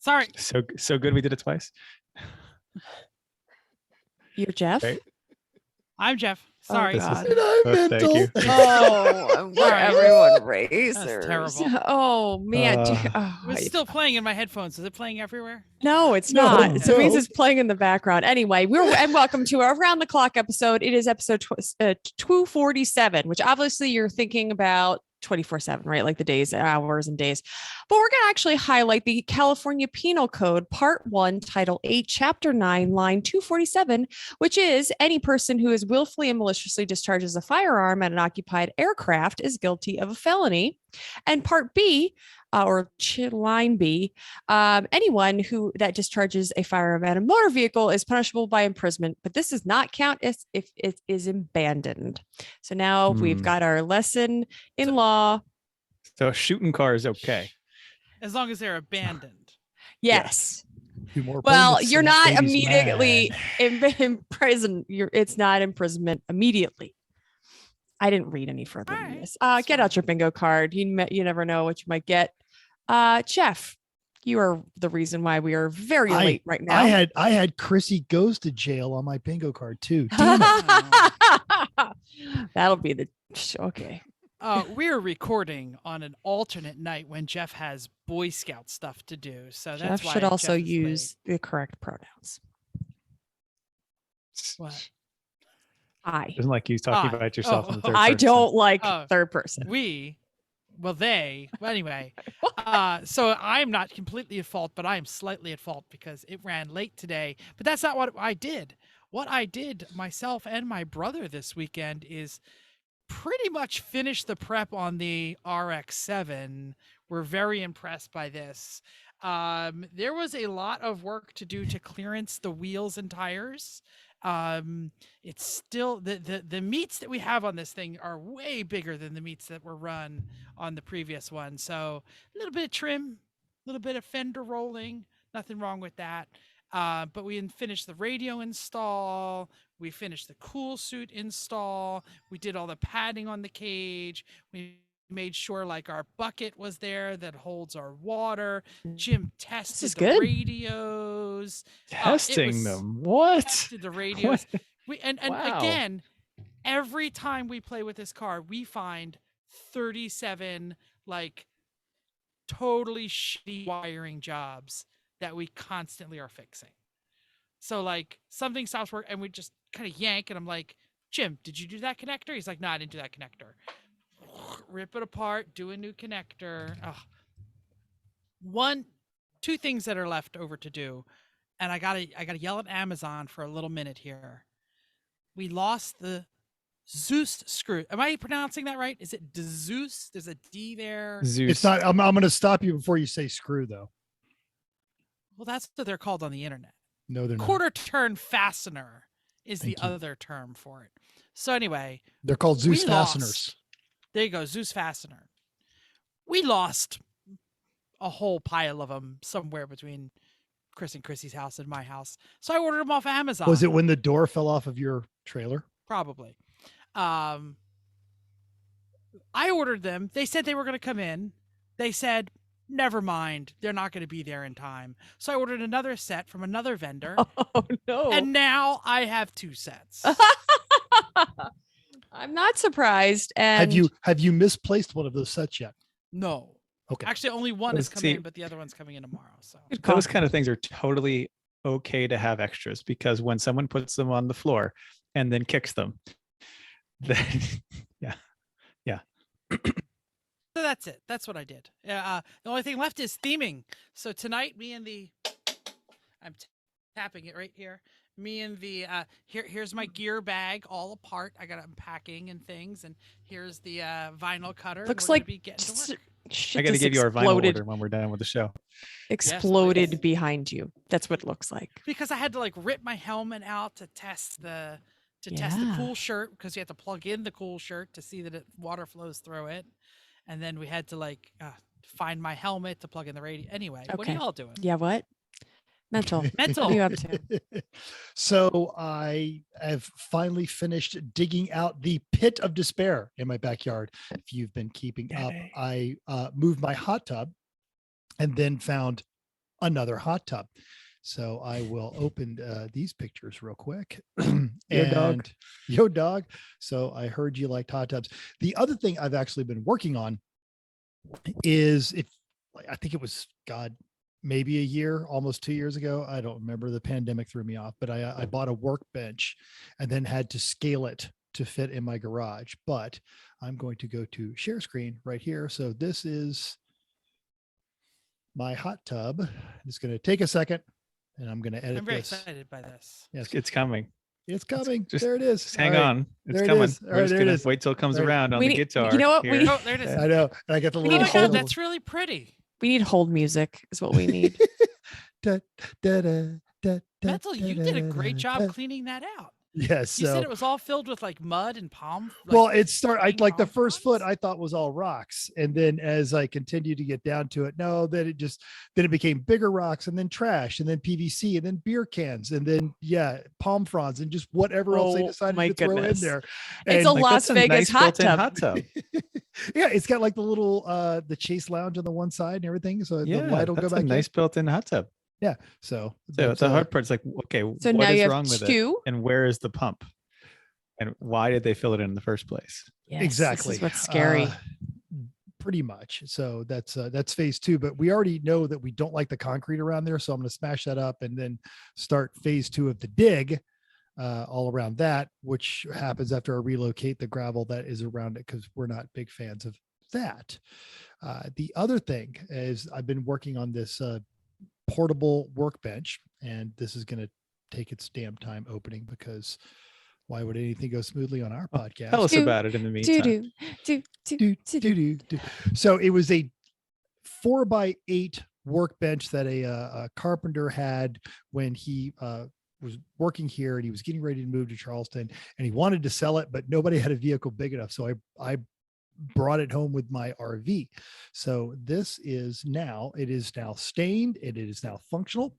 Sorry. So good we did it twice. You're Jeff? Right. I'm Jeff. Sorry. God. And I'm Thank mental. you. Oh, we're Sorry. everyone racers. That's terrible. Oh man. It was still playing in my headphones. Is it playing everywhere? No, it's No, not. So it means no. it's playing in the background. Anyway, and welcome to our Around the Clock episode. It is episode 247, which obviously you're thinking about 24/7, right? Like the days, hours, and days. But we're going to actually highlight the California Penal Code, Part 1, Title 8, Chapter 9, Line 247, which is any person who is willfully and maliciously discharges a firearm at an occupied aircraft is guilty of a felony. And Part B, Line B, anyone that discharges a firearm at a motor vehicle is punishable by imprisonment, but this does not count as if it is abandoned. So now we've got our lesson in law. So shooting car is okay. As long as they're abandoned. Yes. Well, You're not immediately in prison. It's not imprisonment immediately. I didn't read any further than this. Get out your bingo card. You never know what you might get. Jeff, you are the reason why we are very late right now. I had Chrissy goes to jail on my bingo card too. That'll be the okay. We're recording on an alternate night when Jeff has Boy Scout stuff to do. So that's Jeff why should also Jeff is use the correct pronouns. What? I. Doesn't like you talking about yourself in the third person. I don't like third person. Anyway. So I'm not completely at fault, but I am slightly at fault because it ran late today. But that's not what I did. What I did myself and my brother this weekend is pretty much finish the prep on the RX-7. We're very impressed by this. There was a lot of work to do to clearance the wheels and tires. It's still the meats that we have on this thing are way bigger than the meats that were run on the previous one. So a little bit of trim, a little bit of fender rolling, nothing wrong with that. But we finished the radio install. We finished the cool suit install. We did all the padding on the cage. We made sure like our bucket was there that holds our water. Jim tested the radios. Testing them. What? Tested the radios. What? Wow. Again, every time we play with this car, we find 37 like totally shitty wiring jobs that we constantly are fixing. So like something stops working and we just kind of yank and I'm like, Jim, did you do that connector? He's like, no, I didn't do that connector. Rip it apart, do a new connector. Two things that are left over to do. And I gotta yell at Amazon for a little minute here. We lost the Zeus screw. Am I pronouncing that right? Is it Zeus? There's a D there. Zeus. It's not. I'm going to stop you before you say screw, though. Well, that's what they're called on the internet. No, they're not. Quarter turn fastener is the other term for it. So anyway, they're called Zeus fasteners. There you go, Zeus fastener. We lost a whole pile of them somewhere between Chris and Chrissy's house and my house. So I ordered them off Amazon. Was it when the door fell off of your trailer? Probably. I ordered them. They said they were going to come in. They said, never mind. They're not going to be there in time. So I ordered another set from another vendor. Oh, no. And now I have two sets. I'm not surprised. And have you misplaced one of those sets yet? No. Okay. Actually, only one is coming in, but the other one's coming in tomorrow. So those kind of things are totally okay to have extras because when someone puts them on the floor and then kicks them, then yeah. So that's it. That's what I did. The only thing left is theming. So tonight, I'm tapping it right here. Me and the here's my gear bag all apart. I got unpacking and things, and here's the vinyl cutter. Looks like be getting to work. I got to give you our vinyl order when we're done with the show. Exploded behind you. That's what it looks like. Because I had to like rip my helmet out to test the cool shirt because you have to plug in the cool shirt to see that water flows through it, and then we had to like find my helmet to plug in the radio. Anyway, What are y'all doing? Yeah, what? Mental. What are you up to? So I have finally finished digging out the pit of despair in my backyard. If you've been keeping up, I moved my hot tub and then found another hot tub. So I will open these pictures real quick. Yo, dog. Yo, dog. So I heard you liked hot tubs. The other thing I've actually been working on is I think it was, God, maybe a year, almost 2 years ago. I don't remember. The pandemic threw me off, but I bought a workbench and then had to scale it to fit in my garage. But I'm going to go to share screen right here. So this is my hot tub. It's going to take a second. And I'm going to edit I'm very this. excited by this. Yes, It's coming. it's coming. Just- there it is. Just hang All right. on. It's There it coming. is. All We're right, just there it gonna is. wait till it comes All right. around on We the need- guitar. you know what? We here. need- Oh, there it is. I know. And I get the We Oh need little my to hold God, handle. that's really pretty. We need hold music is what we need. Da, da, da, da, da, Mental, you did a great da, job da. cleaning that out. Yes. You So said it was all filled with like mud and palm. well, it started green like the palm first foot fronds? I thought was all rocks. And then as I continued to get down to it, no, then it became bigger rocks and then trash and then PVC and then beer cans and then palm fronds and just whatever else they Oh, decided my to throw in goodness. there. It's And a Las that's Vegas hot built-in tub. hot tub. yeah, it's got like the little the Chase lounge on the one side and everything. So the Yeah, light will go that's a back nice built-in hot tub. in. Yeah. So So the hard part is like, okay, So what now is you wrong have with it, two. and where is the pump, and why did they fill it in the first place? Yes, exactly. This is what's scary. Pretty much. So that's phase 2, but we already know that we don't like the concrete around there. So I'm going to smash that up and then start phase 2 of the dig all around that, which happens after I relocate the gravel that is around it, because we're not big fans of that. The other thing is I've been working on this portable workbench, and this is going to take its damn time opening, because why would anything go smoothly on our podcast? Tell us Do, about it in the do meantime. do do do do. Do. So it was a 4x8 workbench that a carpenter had when he was working here, and he was getting ready to move to Charleston, and he wanted to sell it, but nobody had a vehicle big enough. So I brought it home with my RV. So this is now, it is now stained, and it is now functional.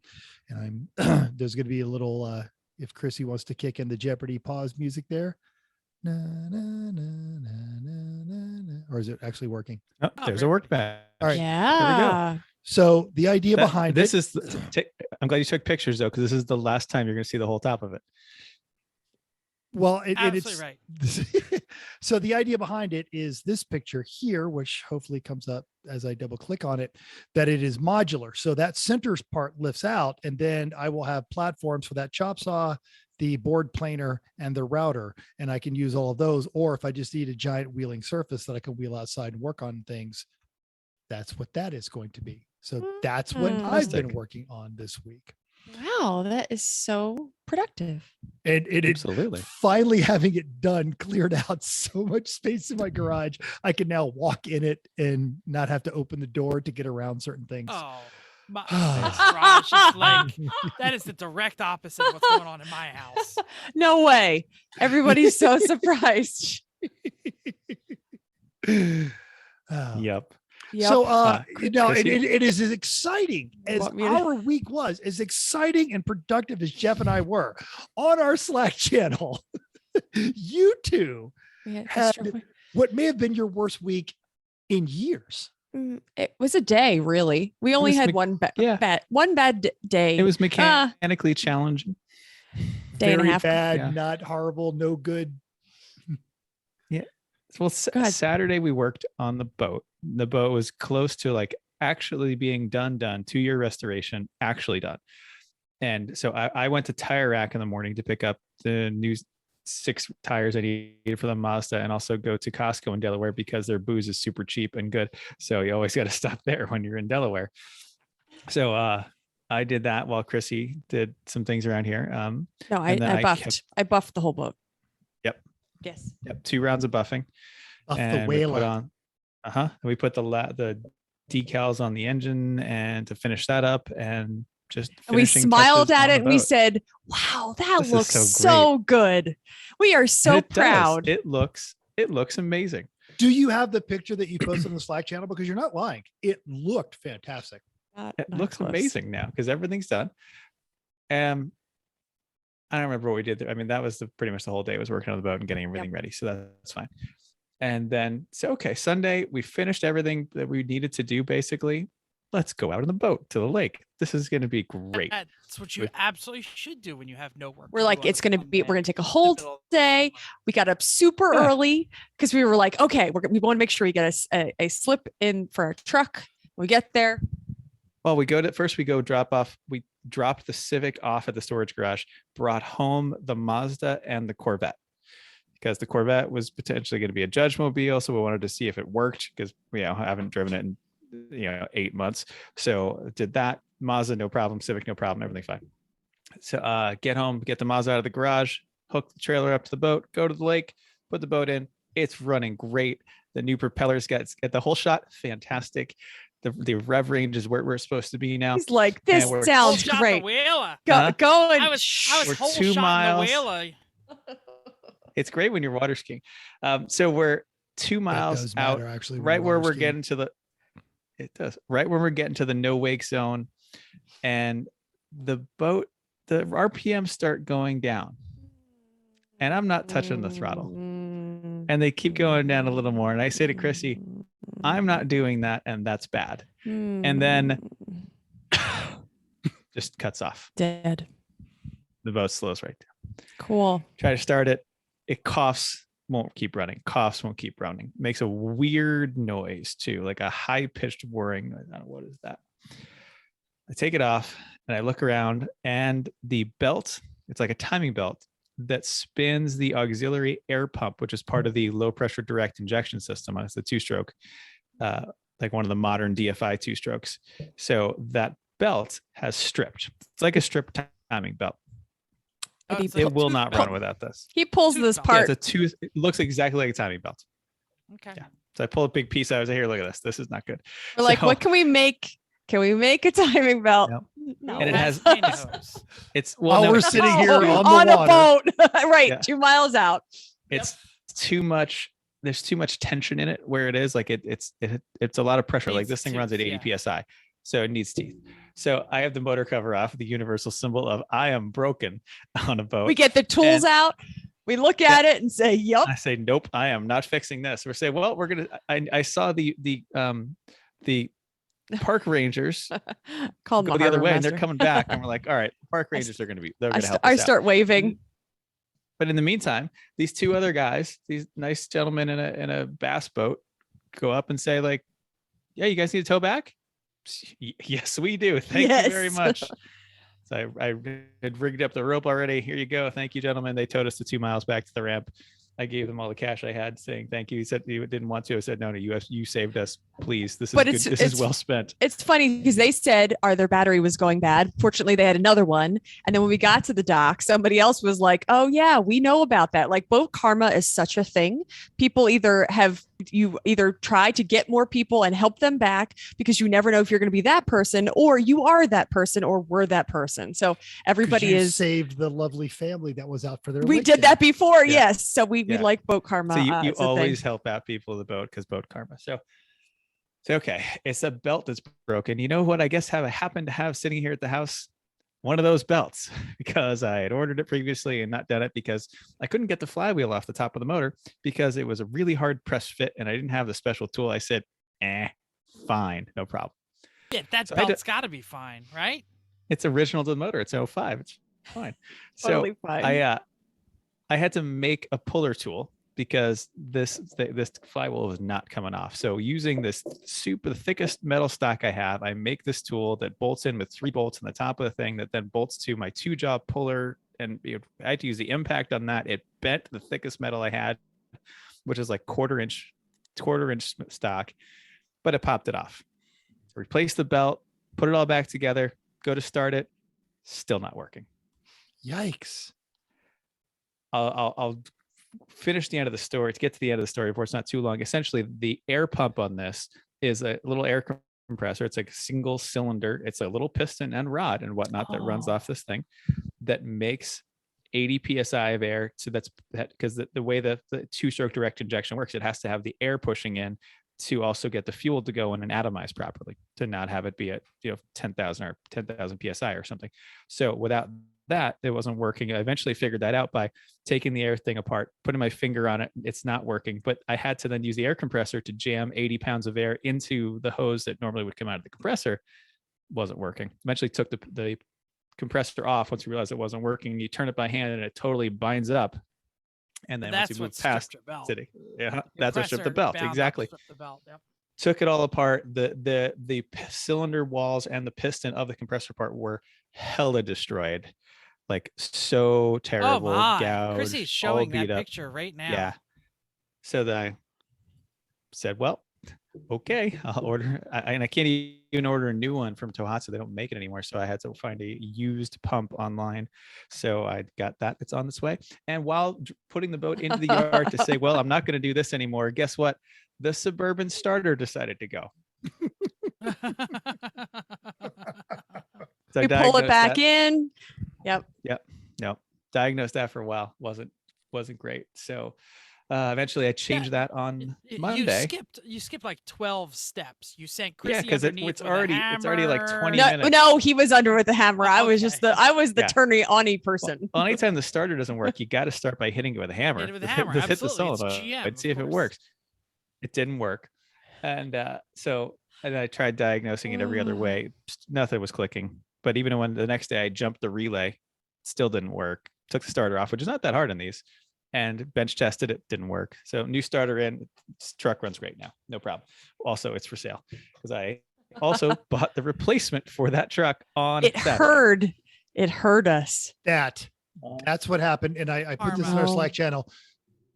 And I'm there's going to be a little if Chrissy wants to kick in the Jeopardy pause music there. Na, na, na, na, na, na, na. Or is it actually working? Oh, there's a very workbench. All right. Yeah. So the idea behind this it, is I'm glad you took pictures, though, because this is the last time you're going to see the whole top of it. well, it's Absolutely right. so the idea behind it is this picture here, which hopefully comes up as I double click on it, that it is modular. So that centers part lifts out, and then I will have platforms for that chop saw, the board planer, and the router, and I can use all of those. Or if I just need a giant wheeling surface that I can wheel outside and work on things, that's what that is going to be. So that's what I've been Fantastic. working on this week. Wow, that is so productive. And it Absolutely. finally having it done cleared out so much space in my garage. I can now walk in it and not have to open the door to get around certain things. Oh, my garage is like, that is the direct opposite of what's going on in my house. No way. Everybody's so surprised. Oh. Yep. Yep. So, Chrissy? it is as exciting as Want me to- our week was, as exciting and productive as Jeff and I were on our Slack channel. You two Yeah, had that's true. what may have been your worst week in years. It was a day, really. We only was had mech- one bad day. It was mechanically challenging. Day and a Very half. bad, Yeah. not horrible, no good. Well, Go ahead. Saturday we worked on the boat. The boat was close to like actually being done, 2-year restoration, actually done. And so I went to Tire Rack in the morning to pick up the new 6 tires I needed for the Mazda, and also go to Costco in Delaware because their booze is super cheap and good. So you always got to stop there when you're in Delaware. So I did that while Chrissy did some things around here. No, and then I I buffed. kept- I buffed the whole boat. Yep. Yes. Yep, 2 rounds of buffing. Off the And we put whale. on, we put the decals on the engine, and to finish that up, and just And we finishing smiled touches at on it the and we boat. said, wow, that This is looks so so good. We are And so it does. proud. It looks amazing. Do you have the picture that you posted on the Slack channel? Because you're not lying. It looked fantastic. It Not looks close. amazing now because everything's done. I don't remember what we did there. I mean, that was pretty much the whole day was working on the boat and getting everything ready. So that's fine. And then, Sunday we finished everything that we needed to do basically. let's go out on the boat to the lake. This is going to be great. That's what you With- absolutely should do when you have no work. We're to like, do on it's a going to fun be, we're day going to take a in the whole middle of day. summer. We got up super Yeah. early because we were like, okay, we want to make sure we get a slip in for our truck. We get there. Well, we go drop off. We dropped the Civic off at the storage garage, brought home the Mazda and the Corvette, because the Corvette was potentially going to be a Judge Mobile. So we wanted to see if it worked, because I haven't driven it in 8 months. So did that. Mazda, no problem. Civic, no problem. Everything fine. So get home, get the Mazda out of the garage, hook the trailer up to the boat, go to the lake, put the boat in. It's running great. The new propellers get the whole shot. Fantastic. The rev range is where we're supposed to be now. He's like, this we're- sounds Shot the great. wheeler. Go and I was We're whole 2 shot miles. in the wheeler. It's great when you're water skiing. So we're 2 That miles does out, matter, actually, when right you're where water we're skiing. getting to the. It does. Right when we're getting to the no wake zone, and the boat, the RPMs start going down, and I'm not touching the throttle, and they keep going down a little more. And I say to Chrissy, I'm not doing that, and that's bad. And then just cuts off. dead. The boat slows right down. Cool. Try to start it. It coughs, won't keep running. Coughs, won't keep running. Makes a weird noise too, like a high-pitched whirring. I don't know, what is that? I take it off and I look around, and the belt, it's like a timing belt that spins the auxiliary air pump, which is part of the low pressure direct injection system. It's the 2-stroke, like one of the modern DFI 2-strokes. So that belt has stripped. It's like a stripped timing belt. But he it's like It a will not tooth run belt. without this. He pulls Tooth this belt. Yeah, part. it's a tooth. It looks exactly like a timing belt. Okay. Yeah. So I pull a big piece out. I was like, here, look at this. This is not good. We're like, So- what can we make? Can we make a timing belt? Yep. No. And it has- pantyhose. It's While no, we're it's- sitting here Oh, on the a water. boat. Right. Yeah. 2 miles out. it's too much. There's too much tension in it where it is. Like it's a lot of pressure. Like Needs this thing runs at teeth, 80 psi, so it needs teeth. So I have the motor cover off, the universal symbol of I am broken on a boat. We get the tools out. We look at it and say, "Yup." I say, nope, I am not fixing this. We're saying, well, we're gonna. I saw the park rangers Call them go the other way, and they're coming back, and we're like, all right, park rangers are gonna be. They're gonna help us I out. start waving. But in the meantime, these 2 other guys, these nice gentlemen in a bass boat, go up and say, like, yeah, you guys need to tow back? Yes, we do. Thank you very Yes. much. So I had rigged up the rope already. Here you go. Thank you, gentlemen. They towed us the 2 miles back to the ramp. I gave them all the cash I had, saying thank you. He said you didn't want to. I said, no, you saved us. Please. This is But good. it's- This is it's- well spent. It's funny because they said their battery was going bad. Fortunately, they had another one. And then when we got to the dock, somebody else was like, oh, yeah, we know about that. Like boat karma is such a thing. People either try to get more people and help them back because you never know if you're going to be that person, or you are that person, or were that person. So 'Cause everybody you is. saved the lovely family that was out for their. We lake did day. that before. Yeah. Yes. So we Yeah. like boat karma. So you it's a thing. always help out people in the boat because boat karma. So okay, it's a belt that's broken. You know what? I guess I happen to have sitting here at the house one of those belts because I had ordered it previously and not done it because I couldn't get the flywheel off the top of the motor because it was a really hard press fit and I didn't have the special tool. I said, fine, no problem. Yeah, that So I belt's got to be fine, right? It's original to the motor. It's 05. It's fine. So Totally fine. I had to make a puller tool because this flywheel was not coming off. So using this the thickest metal stock I have, I make this tool that bolts in with 3 bolts on the top of the thing that then bolts to my 2-jaw puller. And I had to use the impact on that. It bent the thickest metal I had, which is like quarter inch stock, but it popped it off. Replace the belt, put it all back together, go to start it, still not working. Yikes. I'll finish the end of the story to get to the end of the story before it's not too long. Essentially, the air pump on this is a little air compressor. It's like a single cylinder. It's a little piston and rod and whatnot that runs Oh. off this thing that makes 80 psi of air. So that's because the way the 2-stroke direct injection works, it has to have the air pushing in to also get the fuel to go in and atomize properly, to not have it be at 10,000 or 10,000 psi or something. So without that, it wasn't working. I eventually figured that out by taking the air thing apart, putting my finger on it. It's not working, but I had to then use the air compressor to jam 80 pounds of air into the hose that normally would come out of the compressor. Wasn't working. Eventually took the compressor off once you realized it wasn't working. You turn it by hand and it totally binds up. And then once you move past city, that's what stripped the belt. Exactly. The belt. Yep. Took it all apart. The cylinder walls and the piston of the compressor part were hella destroyed. Like so terrible. Oh my. Gouged, Chrissy's showing that up. picture right now. Yeah. So then I said, well, okay, I'll order. And I can't even order a new one from Tohatsu. They don't make it anymore. So I had to find a used pump online. So I got that. It's on its way. And while putting the boat into the yard to say, well, I'm not going to do this anymore, guess what? The Suburban starter decided to go. So you pull it back that. in. Yep. No. Diagnosed that for a while. Wasn't great. So eventually I changed that on Monday. You skipped like 12 steps. You sank Chrissy because it's already like 20 no, minutes. No, he was under with the hammer. Oh, I was okay. just the turny on-y person. Well, anytime the starter doesn't work, you got to start by hitting it with a hammer. Hit it with a hammer. Hit the Absolutely. solenoid It's GM, and see if it works. It didn't work. And and I tried diagnosing it every other way. Nothing was clicking. But even when the next day I jumped the relay, still didn't work. Took the starter off, which is not that hard on these, and bench tested it, didn't work. So new starter in, truck runs great now, no problem. Also, it's for sale because I also bought the replacement for that truck on Saturday. It hurt us. That's what happened. And I put this in our Slack channel.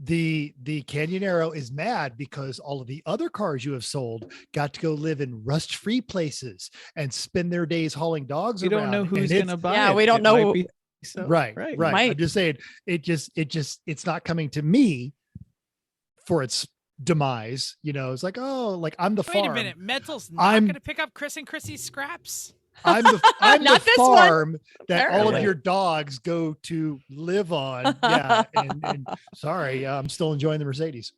The Canyonero is mad because all of the other cars you have sold got to go live in rust-free places and spend their days hauling dogs around. You don't know who's going to buy it. Yeah, we don't know. So, right. Might. I'm just saying it's not coming to me for its demise. You know, it's like, oh, like I'm the farm. Wait a minute. Mental's not going to pick up Chris and Chrissy's scraps? I'm the farm that all of Apparently. your dogs go to live on. Yeah. And sorry, I'm still enjoying the Mercedes.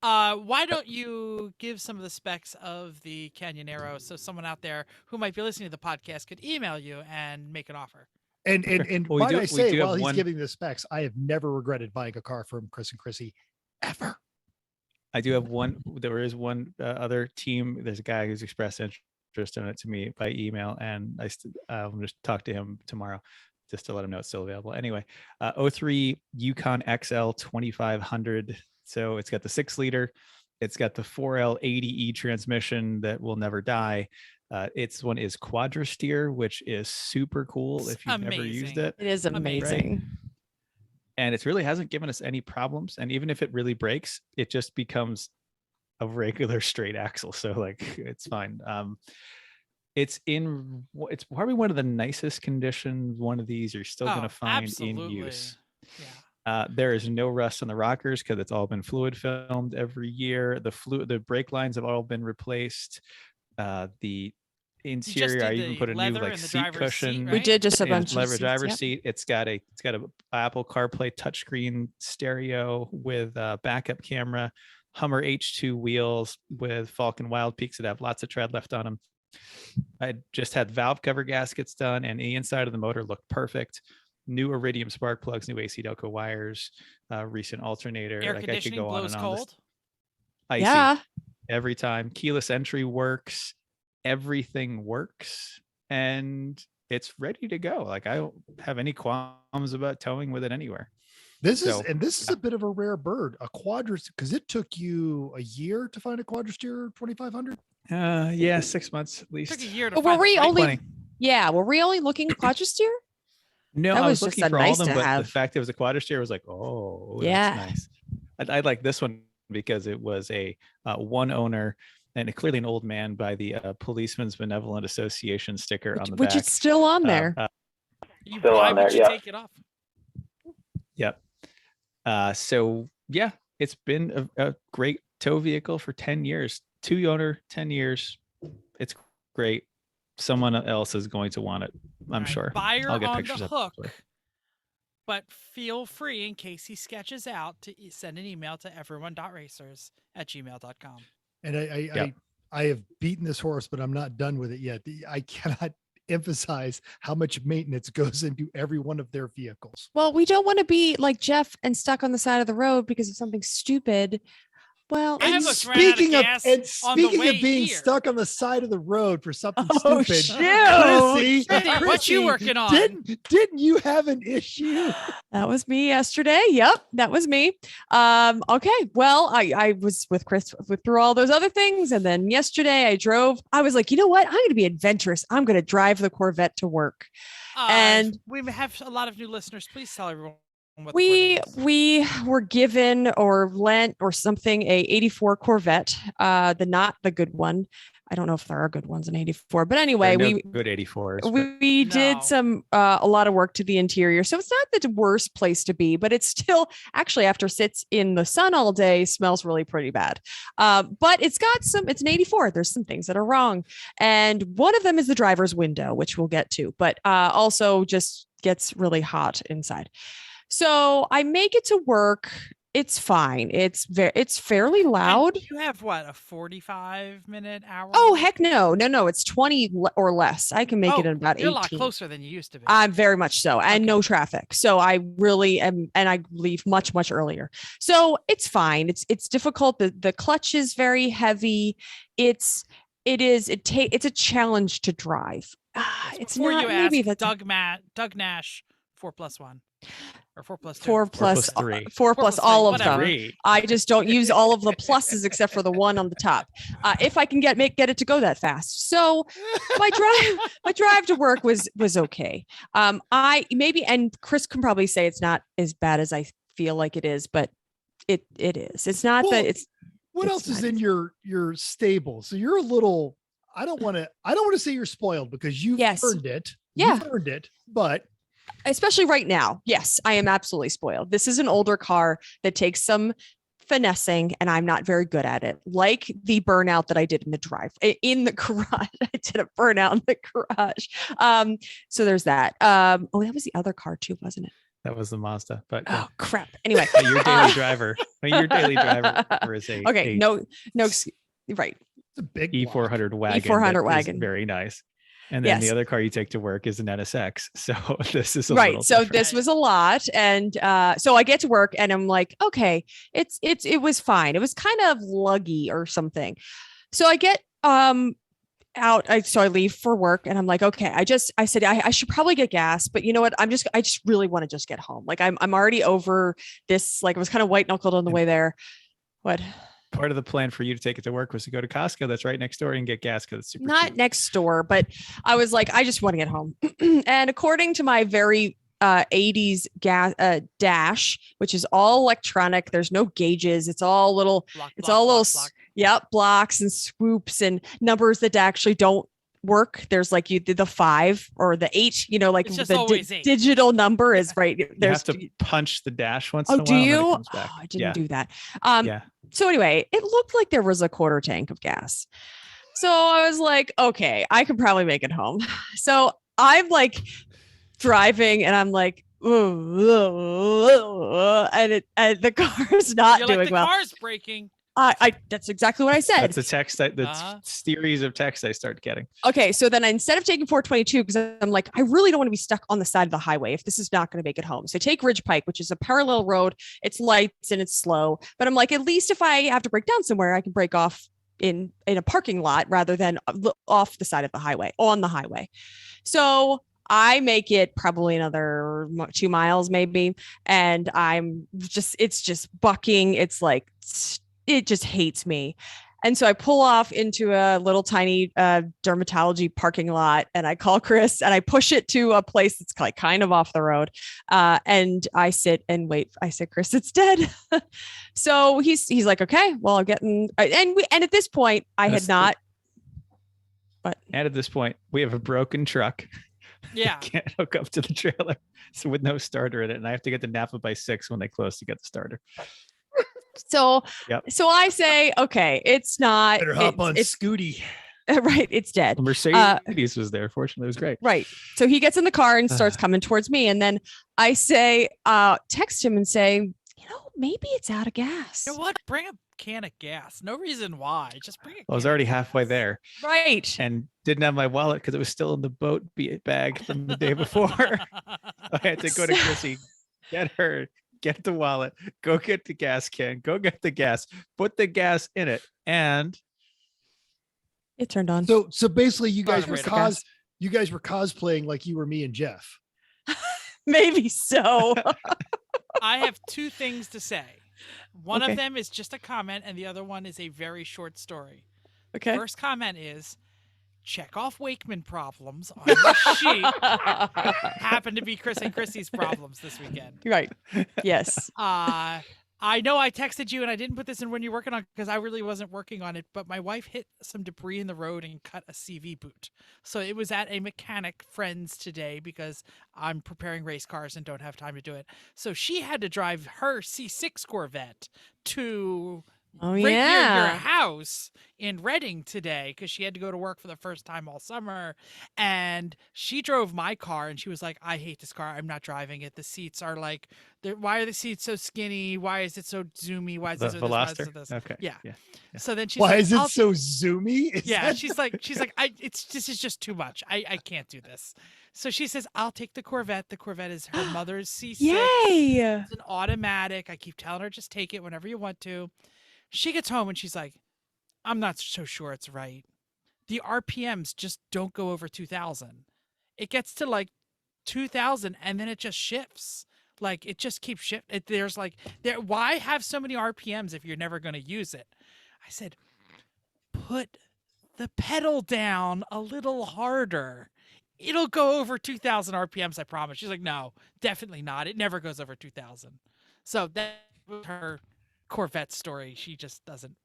Why don't you give some of the specs of the Canyonero so someone out there who might be listening to the podcast could email you and make an offer? And Well, might I say, while he's giving the specs, I have never regretted buying a car from Chris and Chrissy ever. I do have one. There is one other team. There's a guy who's expressed interest in it to me by email, and I'll just talk to him tomorrow just to let him know it's still available. Anyway, 03 Yukon XL 2500. So it's got the 6-liter. It's got the 4L 80E transmission that will never die. Its one is quadra-steer, which is super cool if you've never used it. It is amazing. Right? And it really hasn't given us any problems. And even if it really breaks, it just becomes a regular straight axle. So like, it's fine. It's probably one of the nicest conditions. One of these you're still going to find absolutely. in use. Yeah. There is no rust on the rockers because it's all been fluid filmed every year. The brake lines have all been replaced. The interior, I even put a new like seat cushion. Seat, right? We did just a bunch of leather driver's seats, seat. It's got a Apple CarPlay touchscreen stereo with a backup camera, Hummer H2 wheels with Falcon Wild Peaks that have lots of tread left on them. I just had valve cover gaskets done, and the inside of the motor looked perfect. New Iridium spark plugs, new AC Delco wires, recent alternator. Air like conditioning I could go blows on and on. cold. Icy. Yeah. Every time. Keyless entry works. Everything works, and it's ready to go. Like I don't have any qualms about towing with it anywhere. This is a bit of a rare bird, a quadra, because it took you a year to find a quadra-steer 2500. Yeah, 6 months at least. Took a year to But find were we the right only? one. Yeah, were we only looking at quadra-steer? No, That I was was just looking a for all of nice them, to but have. the fact it was a quadra-steer was like, oh, Yeah. that's nice. I like this one because it was a one owner and clearly an old man by the Policeman's Benevolent Association sticker on the Which back. it's still on there. Why would you take it off? Yep. So yeah, it's been a great tow vehicle for 10 years. 2-owner, 10 years. It's great. Someone else is going to want it, I'm sure. Buyer I'll get on pictures the of hook. it. But feel free, in case he sketches out, to send an email to everyone.racers@gmail.com. And I have beaten this horse, but I'm not done with it yet. I cannot emphasize how much maintenance goes into every one of their vehicles. Well, we don't want to be like Jeff and stuck on the side of the road because of something stupid. Well, I And almost ran out of speaking of gas and on the speaking way of being here. stuck on the side of the road for something Oh, stupid, shoot. Chrissy, Chrissy, what you working on? Didn't you have an issue? that was me yesterday. Yep, that was me. Okay. Well, I was with Chris through all those other things. And then yesterday I was like, you know what? I'm going to be adventurous. I'm going to drive the Corvette to work. And we have a lot of new listeners. Please tell everyone what the we Corvette is. we were given or lent or something a 84 Corvette, not the good one. I don't know if there are good ones in 84, but anyway, There are no good 84s. but we did No. some a lot of work to the interior, so it's not the worst place to be, but it's still actually, after sits in the sun all day, smells really pretty bad. But it's an 84. There's some things that are wrong, and one of them is the driver's window, which we'll get to, but also just gets really hot inside. So I make it to work. It's fine. It's fairly loud. And you have what, a 45-minute hour? Oh, heck no. It's 20 or less. I can make it in about 18. You're a lot closer than you used to be. I'm very much so, and Okay. no traffic. So I really am, and I leave much, much earlier. So it's fine. It's difficult. The clutch is very heavy. It's a challenge to drive. It's Before not you maybe ask, that's Doug Nash, 4+1 or 4+2. 4 plus 3. 4 plus plus three, all of whatever. them. 3. I just don't use all of the pluses except for the one on the top. If I can get it to go that fast. So my drive to work was okay. And Chris can probably say it's not as bad as I feel like it is, but it is. It's not Well, that it's. What it's else is not in your stable? So you're a little. I don't want to say you're spoiled because you've Yes. earned it. Yeah. You've earned it, but Especially right now. Yes, I am absolutely spoiled. This is an older car that takes some finessing, and I'm not very good at it. Like the burnout that I did in the garage. I did a burnout in the garage. So there's that. That was the other car too, wasn't it? That was the Mazda. But Oh crap. Anyway, your daily driver. Your daily driver is a okay. No, right. it's a big block. E400 wagon. E400 that is wagon. very nice. And then Yes. the other car you take to work is an NSX. So this is a Right. little So different. this was a lot. And so I get to work and I'm like, okay, it was fine. It was kind of luggy or something. So I get out. So I leave for work and I'm like, okay, I said, I should probably get gas, but you know what? I just really want to just get home. Like I'm already over this. Like I was kind of white knuckled on the way there. What? Part of the plan for you to take it to work was to go to Costco that's right next door and get gas because it's super Not cheap. next door, but I was like, I just want to get home. And according to my very 80s gas dash, which is all electronic, there's no gauges. It's all little, blocks and swoops and numbers that actually don't work. There's like you did the 5 or the 8, like It's just the always 8. digital number is right. You There's have to punch the dash once Oh, in a do while. and then you? it comes back. I didn't Yeah. do that. Yeah. So anyway, it looked like there was a quarter tank of gas. So I was like, okay, I could probably make it home. So I'm like driving and I'm like, and the car's not You're doing like, the well. car's braking. That's exactly what I said. That's a text series of texts I start getting. Okay, so then instead of taking 422, because I'm like, I really don't want to be stuck on the side of the highway if this is not going to make it home. So I take Ridge Pike, which is a parallel road. It's lights and it's slow, but I'm like, at least if I have to break down somewhere, I can break off in a parking lot rather than off the side of the highway, on the highway. So I make it probably another 2 miles maybe, and it's just bucking. It's like it just hates me. And so I pull off into a little tiny dermatology parking lot and I call Chris and I push it to a place that's like kind of off the road. And I sit and wait. I said, Chris, it's dead. So he's like, okay, well, I'm getting, and at this point I had not. But and at this point we have a broken truck. Yeah. Can't hook up to the trailer. So with no starter in it. And I have to get to Napa by 6 when they close to get the starter. So, Yep. So I say, okay, it's not. Better hop on it's Scooty. right. It's dead. The Mercedes was there. Fortunately, it was great. Right. So he gets in the car and starts coming towards me. And then I say, text him and say, maybe it's out of gas. You know what? can of gas. No reason why. Just bring it. I was already halfway there Right. and didn't have my wallet because it was still in the boat bag from the day before. I had to go to Chrissy, get the wallet, go get the gas can, go get the gas, put the gas in it, and It turned on. So basically, you guys Started were raining. cosplaying like you were me and Jeff. Maybe so. I have two things to say. One Okay. of them is just a comment, and the other one is a very short story. Okay. First comment is check off Wakeman problems on your sheet. Happened to be Chris and Chrissy's problems this weekend. Right. Yes. I know I texted you and I didn't put this in when you're working on because I really wasn't working on it, but my wife hit some debris in the road and cut a CV boot. So it was at a mechanic friend's today because I'm preparing race cars and don't have time to do it. So she had to drive her C6 Corvette to Oh, right near your yeah. house in Reading today because she had to go to work for the first time all summer. And she drove my car and she was like, I hate this car. I'm not driving it. The seats are like, why are the seats so skinny? Why is it so zoomy? Why is the it so this? Why is it Veloster. so this? Okay. Yeah. Yeah. So then she's Why like, is it "I'll-" so zoomy? Is Yeah, that- she's like, this is just too much. I can't do this. So she says, I'll take the Corvette. The Corvette is her mother's C6. Yay. It's an automatic. I keep telling her, just take it whenever you want to. She gets home and she's like, I'm not so sure it's right. The RPMs just don't go over 2,000. It gets to like 2,000 and then it just shifts. Like it just keeps shifting. There's like, why have so many RPMs if you're never going to use it? I said, put the pedal down a little harder. It'll go over 2,000 RPMs, I promise. She's like, no, definitely not. It never goes over 2,000. So that was her Corvette story. She just doesn't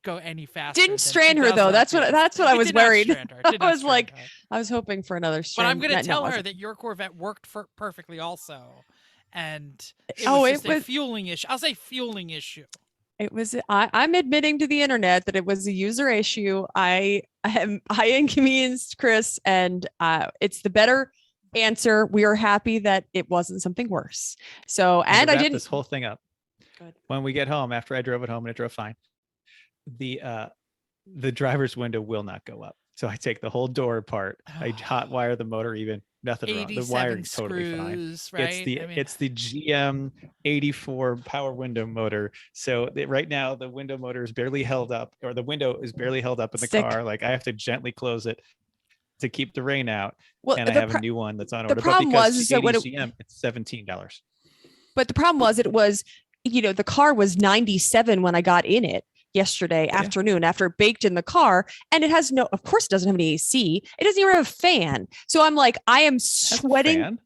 go any faster. Didn't than strand her 2,000 though. That's what I It was did not worried. strand her. It I did not was strand like, her. I was hoping for another But strand. I'm going to No, tell it her wasn't. that your Corvette worked perfectly also. And it Oh, was it just a was- fueling issue. I'll say fueling issue. It was. I'm admitting to the internet that it was a user issue. I inconvenienced Chris, and it's the better answer. We are happy that it wasn't something worse. So, and to I wrap didn't. this whole thing up. Good. When we get home, after I drove it home and it drove fine, the driver's window will not go up. So I take the whole door apart. I hot wire the motor even. Nothing wrong. The 87 wiring's totally fine. screws, right? It's the GM 84 power window motor. So right now the window motor is barely held up, or the window is barely held up in the Stick. car. Like I have to gently close it to keep the rain out. Well, And I the have pro- a new one that's on the order. problem but because was is that when it- CM, it's $17. but the problem was it was, the car was 97 when I got in it yesterday afternoon after it baked in the car, and it has of course it doesn't have any AC. It doesn't even have a fan. So I'm like, I am sweating. Fan?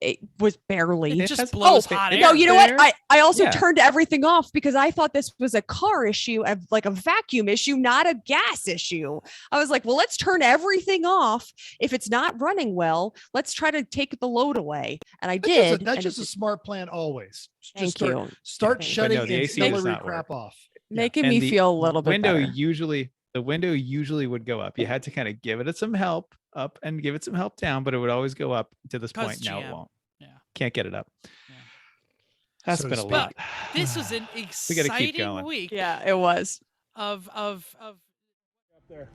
It was barely. It It just has- blows oh, hot air. No, you know what? there. I also Yeah. turned everything off because I thought this was a car issue, like a vacuum issue, not a gas issue. I was like, well, let's turn everything off. If it's not running well, let's try to take the load away. And I did. That's and just it a smart plan always. Thank Just you. start But shutting no, the AC does ancillary not work. crap off. Making And me the feel a little bit window better. the window usually would go up. You had to kind of give it some help up and give it some help down, but it would always go up to this 'Cause point. Now it GM. won't. Yeah. Can't get it up. Yeah. That's So to been a speak. lot. This was an We exciting gotta keep going. week Yeah, it was. of Up there.